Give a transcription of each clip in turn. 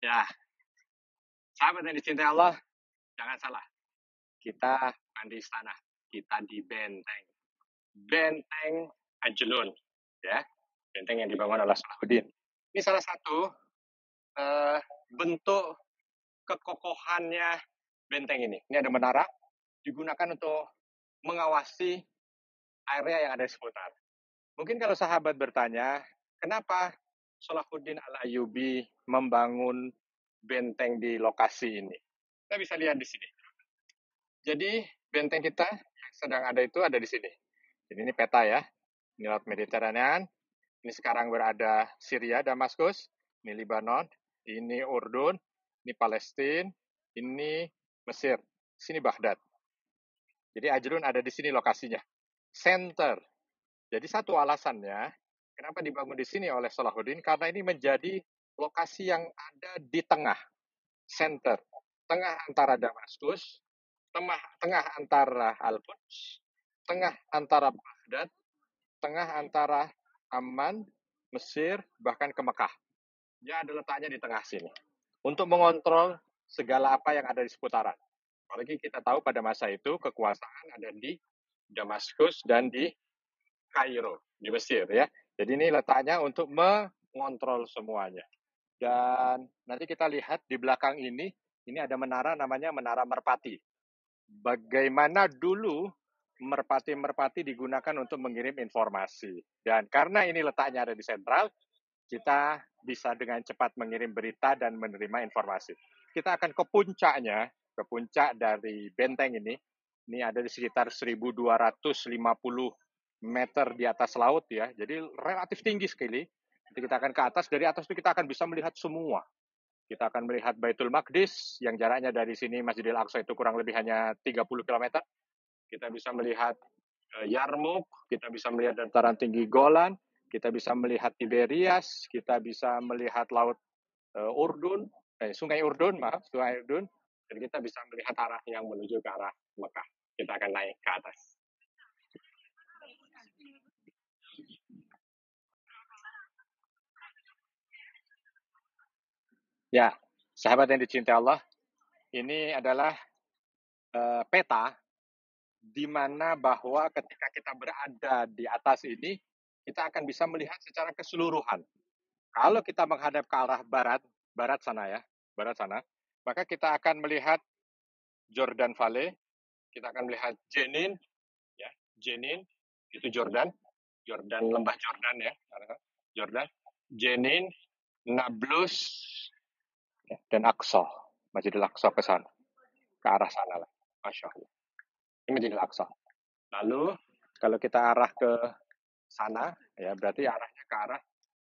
Ya, sahabat yang dicintai Allah, jangan salah. Kita bukan di istana, kita di benteng. Benteng Ajlun, ya, benteng yang dibangun oleh Salahuddin. Ini salah satu bentuk kekokohannya benteng ini. Ini ada menara, digunakan untuk mengawasi area yang ada di seputar. Mungkin kalau sahabat bertanya, kenapa Salahuddin Al-Ayyubi membangun benteng di lokasi ini? Kita bisa lihat di sini. Jadi benteng kita yang sedang ada itu ada di sini. Jadi ini peta ya. Ini Laut Mediterranean. Ini sekarang berada Syria, Damaskus. Ini Lebanon. Ini Urdun. Ini Palestina. Ini Mesir. Sini Baghdad. Jadi Ajlun ada di sini lokasinya. Center. Jadi satu alasannya kenapa dibangun di sini oleh Salahuddin, karena ini menjadi lokasi yang ada di tengah. Center. Tengah antara Damaskus, tengah antara Al-Quds, tengah antara Baghdad, tengah antara Amman, Mesir, bahkan ke Mekah. Dia ada letaknya di tengah sini. Untuk mengontrol segala apa yang ada di seputaran. Apalagi kita tahu pada masa itu kekuasaan ada di Damaskus dan di Kairo, di Mesir ya. Jadi ini letaknya untuk mengontrol semuanya. Dan nanti kita lihat di belakang ini ada menara namanya Menara Merpati. Bagaimana dulu merpati-merpati digunakan untuk mengirim informasi. Dan karena ini letaknya ada di sentral, kita bisa dengan cepat mengirim berita dan menerima informasi. Kita akan ke puncaknya, ke puncak dari benteng ini. Ini ada di sekitar 1250 meter di atas laut ya. Jadi relatif tinggi sekali. Nanti kita akan ke atas, dari atas itu kita akan bisa melihat semua. Kita akan melihat Baitul Maqdis, yang jaraknya dari sini Masjidil Aqsa itu kurang lebih hanya 30 km. Kita bisa melihat Yarmouk, kita bisa melihat dataran tinggi Golan, kita bisa melihat Tiberias, kita bisa melihat laut Sungai Urdun, dan kita bisa melihat arah yang menuju ke arah Mekah. Kita akan naik ke atas. Ya, sahabat yang dicintai Allah, ini adalah peta di mana bahwa ketika kita berada di atas ini, kita akan bisa melihat secara keseluruhan. Kalau kita menghadap ke arah barat sana, maka kita akan melihat Jordan Valley, kita akan melihat Jenin, ya, Jenin itu Jordan lembah Jordan ya, Jordan, Jenin, Nablus, dan Aqsa, Masjidil Aqsa ke sana, ke arah sana lah, Masya Allah. Ini Masjidil Aqsa. Lalu kalau kita arah ke sana, ya berarti arahnya ke arah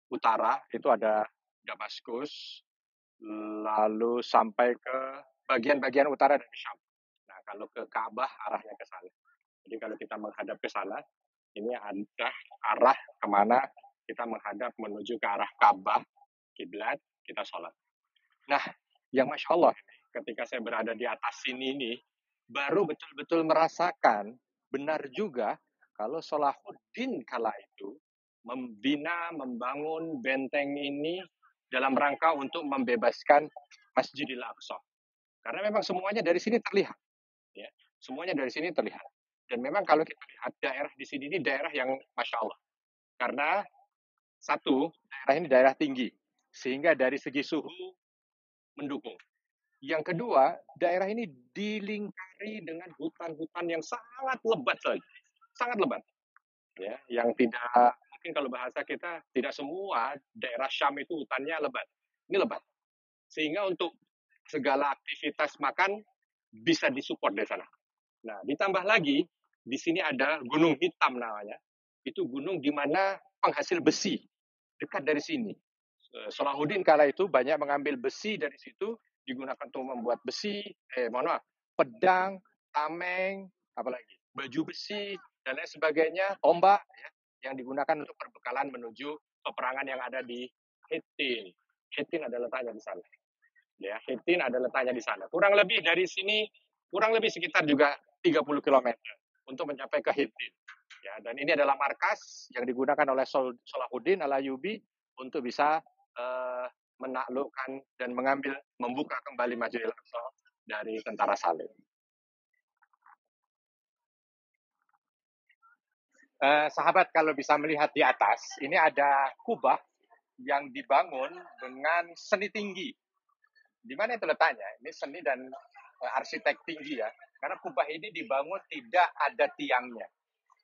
utara, itu ada Damaskus, lalu sampai ke bagian-bagian utara dari Syam. Nah, kalau ke Ka'bah arahnya ke sana. Jadi kalau kita menghadap ke sana, ini ada arah kemana kita menghadap menuju ke arah Ka'bah, kiblat, kita sholat. Nah, yang Masya Allah ini, ketika saya berada di atas sini ini, baru betul-betul merasakan benar juga kalau Salahuddin kala itu membangun benteng ini dalam rangka untuk membebaskan Masjidil Aqsa. Karena memang semuanya dari sini terlihat. Ya, semuanya dari sini terlihat. Dan memang kalau kita lihat daerah di sini ini daerah yang Masya Allah. Karena satu, daerah ini daerah tinggi. Sehingga dari segi suhu mendukung. Yang kedua, daerah ini dilingkari dengan hutan-hutan yang sangat lebat lagi. Sangat lebat. Ya, yang tidak, mungkin kalau bahasa kita, tidak semua daerah Syam itu hutannya lebat. Ini lebat. Sehingga untuk segala aktivitas makan bisa disupport dari sana. Nah, ditambah lagi, di sini ada Gunung Hitam namanya. Itu gunung di mana penghasil besi. Dekat dari sini. Salahuddin kala itu banyak mengambil besi dari situ, digunakan untuk membuat besi, pedang, tameng, apalagi baju besi dan lain sebagainya, tombak ya, yang digunakan untuk perbekalan menuju peperangan yang ada di Hittin. Hittin ada letaknya di sana. Ya, Hittin ada letaknya di sana. Kurang lebih dari sini, kurang lebih sekitar juga 30 km untuk mencapai ke Hittin. Ya, dan ini adalah markas yang digunakan oleh Salahuddin Al-Ayyubi untuk bisa menaklukkan dan membuka kembali Masjidil Aqsa dari tentara salib. Sahabat kalau bisa melihat di atas, ini ada kubah yang dibangun dengan seni tinggi. Di mana itu letaknya? Ini seni dan arsitek tinggi ya. Karena kubah ini dibangun tidak ada tiangnya.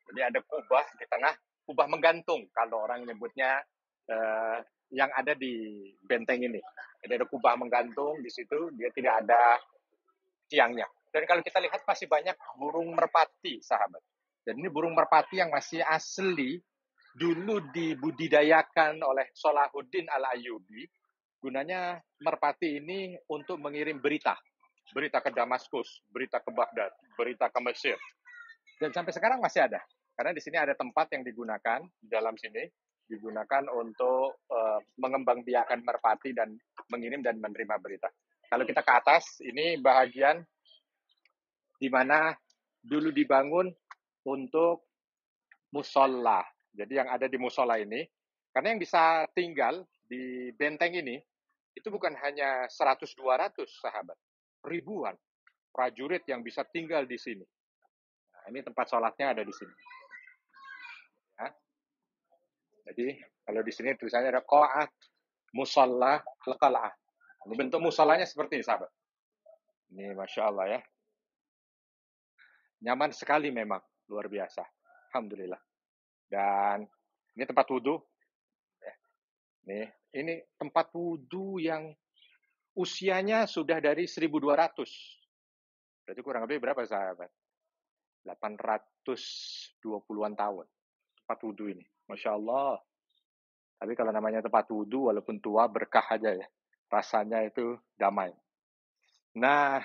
Jadi ada kubah di tengah, kubah menggantung kalau orang nyebutnya yang ada di benteng ini. Jadi ada kubah menggantung di situ, dia tidak ada tiangnya. Dan kalau kita lihat masih banyak burung merpati, sahabat. Dan ini burung merpati yang masih asli, dulu dibudidayakan oleh Salahuddin Al-Ayyubi. Gunanya merpati ini untuk mengirim berita. Berita ke Damaskus, berita ke Baghdad, berita ke Mesir. Dan sampai sekarang masih ada. Karena di sini ada tempat yang digunakan, di dalam sini, digunakan untuk mengembangbiakan merpati dan mengirim dan menerima berita. Kalau kita ke atas, ini bahagian di mana dulu dibangun untuk musola. Jadi yang ada di musola ini, karena yang bisa tinggal di benteng ini, itu bukan hanya 100-200 sahabat, ribuan prajurit yang bisa tinggal di sini. Nah, ini tempat sholatnya ada di sini. Ya. Jadi kalau di sini tulisannya ada qa'at musola al-qal'ah. Ini bentuk musolanya seperti ini sahabat. Ini Masya Allah ya. Nyaman sekali memang, luar biasa. Alhamdulillah. Dan ini tempat wudhu. Ini tempat wudhu yang usianya sudah dari 1200. Berarti kurang lebih berapa sahabat? 820-an tahun. Tempat wudhu ini. Masya Allah. Tapi kalau namanya tempat wudhu, walaupun tua, berkah aja ya. Rasanya itu damai. Nah,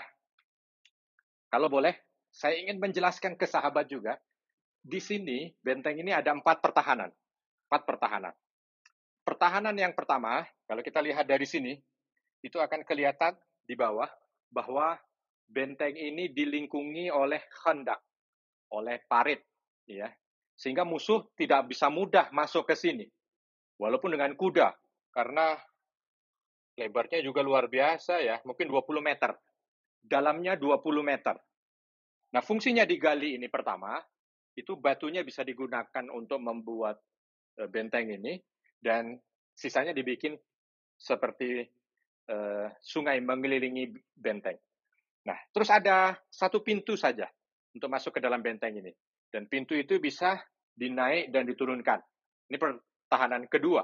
kalau boleh, saya ingin menjelaskan ke sahabat juga. Di sini, benteng ini ada 4 pertahanan. 4 pertahanan. Pertahanan yang pertama, kalau kita lihat dari sini, itu akan kelihatan di bawah bahwa benteng ini dilingkungi oleh khandak, oleh parit, ya, sehingga musuh tidak bisa mudah masuk ke sini, walaupun dengan kuda, karena lebarnya juga luar biasa ya, mungkin 20 meter, dalamnya 20 meter. Nah, fungsinya digali ini pertama, itu batunya bisa digunakan untuk membuat benteng ini, dan sisanya dibikin seperti sungai mengelilingi benteng. Nah, terus ada satu pintu saja untuk masuk ke dalam benteng ini. Dan pintu itu bisa dinaik dan diturunkan. Ini pertahanan kedua.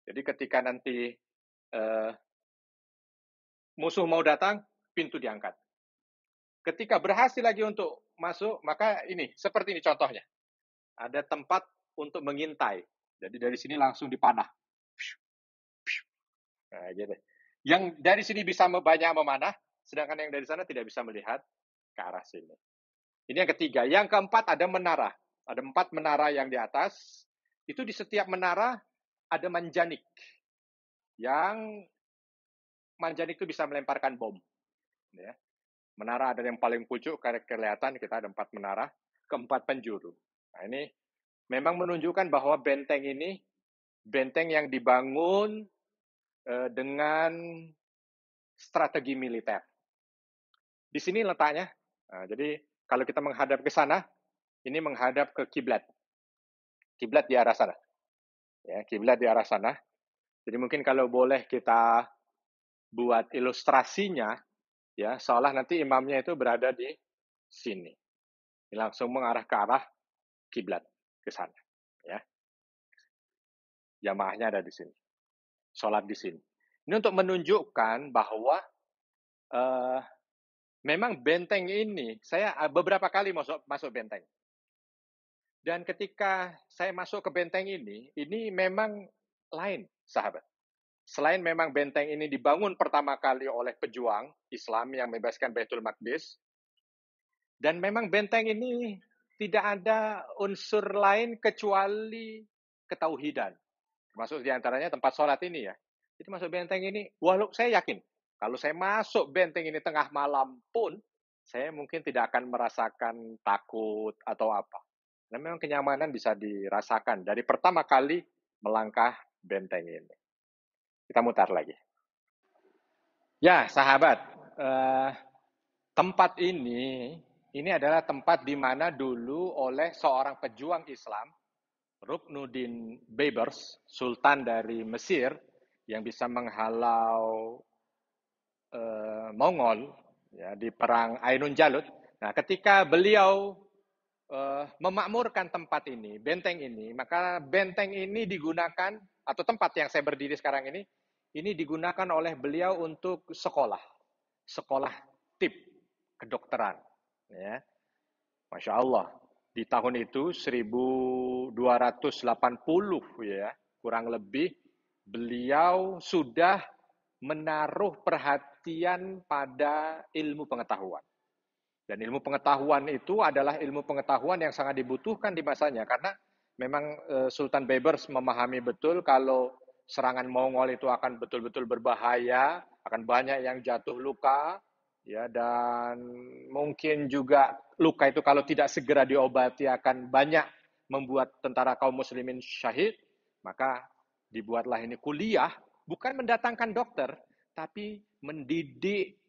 Jadi ketika nanti musuh mau datang, pintu diangkat. Ketika berhasil lagi untuk masuk, maka ini, seperti ini contohnya. Ada tempat untuk mengintai. Jadi dari sini langsung dipanah. Nah, gitu. Yang dari sini bisa banyak memanah, sedangkan yang dari sana tidak bisa melihat ke arah sini. Ini yang ketiga. Yang keempat ada menara. Ada 4 menara yang di atas. Itu di setiap menara ada manjanik. Yang manjanik itu bisa melemparkan bom. Ya. Menara ada yang paling pucuk, kelihatan kita ada 4 menara, ke-4 penjuru. Nah, ini memang menunjukkan bahwa benteng ini, benteng yang dibangun dengan strategi militer. Di sini letaknya. Nah, jadi kalau kita menghadap ke sana, ini menghadap ke kiblat. Kiblat di arah sana. Ya, kiblat di arah sana. Jadi mungkin kalau boleh kita buat ilustrasinya, ya, seolah nanti imamnya itu berada di sini. Langsung mengarah ke arah kiblat ke sana, ya. Jamaahnya ada di sini. Sholat di sini. Ini untuk menunjukkan bahwa memang benteng ini, saya beberapa kali masuk benteng. Dan ketika saya masuk ke benteng ini memang lain, sahabat. Selain memang benteng ini dibangun pertama kali oleh pejuang Islam yang membebaskan Baitul Maqdis, dan memang benteng ini tidak ada unsur lain kecuali ketauhidan. Termasuk diantaranya tempat sholat ini ya. Itu masuk benteng ini, walau saya yakin, kalau saya masuk benteng ini tengah malam pun, saya mungkin tidak akan merasakan takut atau apa. Dan memang kenyamanan bisa dirasakan dari pertama kali melangkah benteng ini. Kita mutar lagi. Ya, sahabat, eh, tempat ini adalah tempat di mana dulu oleh seorang pejuang Islam, Ruknuddin Baibars, Sultan dari Mesir, yang bisa menghalau Mongol ya, di perang Ainun Jalut. Nah, ketika beliau memakmurkan tempat ini, benteng ini, maka benteng ini digunakan atau tempat yang saya berdiri sekarang ini digunakan oleh beliau untuk sekolah, sekolah tip kedokteran. Ya, Masya Allah. Di tahun itu 1280 ya, kurang lebih beliau sudah menaruh perhatian pada ilmu pengetahuan. Dan ilmu pengetahuan itu adalah ilmu pengetahuan yang sangat dibutuhkan di masanya karena memang Sultan Baibars memahami betul kalau serangan Mongol itu akan betul-betul berbahaya, akan banyak yang jatuh luka, ya dan mungkin juga luka itu kalau tidak segera diobati akan banyak membuat tentara kaum muslimin syahid, maka dibuatlah ini kuliah bukan mendatangkan dokter tapi mendidik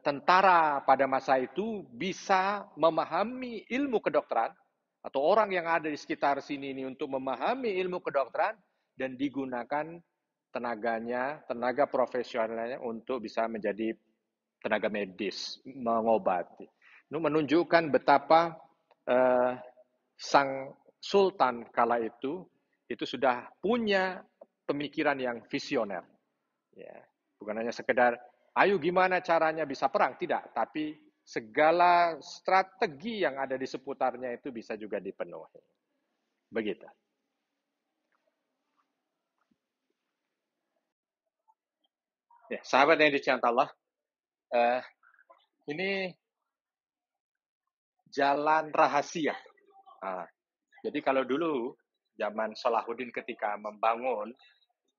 tentara pada masa itu bisa memahami ilmu kedokteran atau orang yang ada di sekitar sini ini untuk memahami ilmu kedokteran dan digunakan tenaganya, tenaga profesionalnya untuk bisa menjadi tenaga medis, mengobati. Ini menunjukkan betapa eh, sang sultan kala itu sudah punya pemikiran yang visioner. Ya, bukan hanya sekedar, ayo gimana caranya bisa perang, tidak, tapi segala strategi yang ada di seputarnya itu bisa juga dipenuhi. Begitu. Ya, sahabat yang dicinta Allah, eh, ini jalan rahasia. Nah, jadi kalau dulu zaman Salahuddin ketika membangun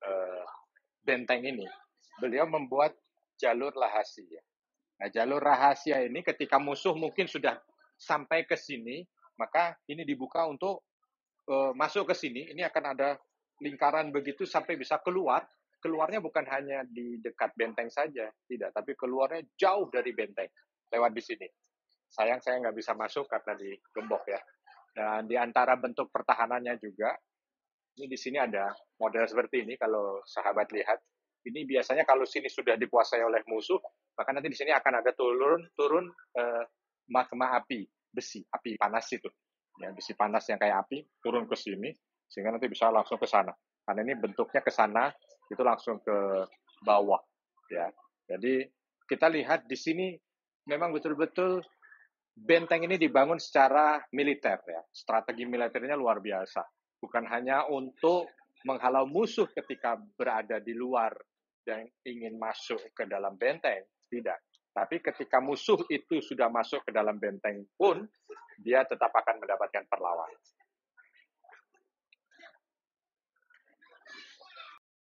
eh, benteng ini, beliau membuat jalur rahasia. Nah, jalur rahasia ini ketika musuh mungkin sudah sampai ke sini, maka ini dibuka untuk masuk ke sini. Ini akan ada lingkaran begitu sampai bisa keluar. Keluarnya bukan hanya di dekat benteng saja, tidak, tapi keluarnya jauh dari benteng, lewat di sini. Sayang saya nggak bisa masuk karena digembok ya. Dan di antara bentuk pertahanannya juga, ini di sini ada model seperti ini. Kalau sahabat lihat, ini biasanya kalau sini sudah dikuasai oleh musuh, maka nanti di sini akan ada turun magma api, besi, api panas itu. Ya, besi panas yang kayak api turun ke sini sehingga nanti bisa langsung ke sana. Karena ini bentuknya ke sana itu langsung ke bawah ya. Jadi kita lihat di sini memang betul-betul benteng ini dibangun secara militer ya. Strategi militernya luar biasa. Bukan hanya untuk menghalau musuh ketika berada di luar dan ingin masuk ke dalam benteng, tidak. Tapi ketika musuh itu sudah masuk ke dalam benteng pun, dia tetap akan mendapatkan perlawanan.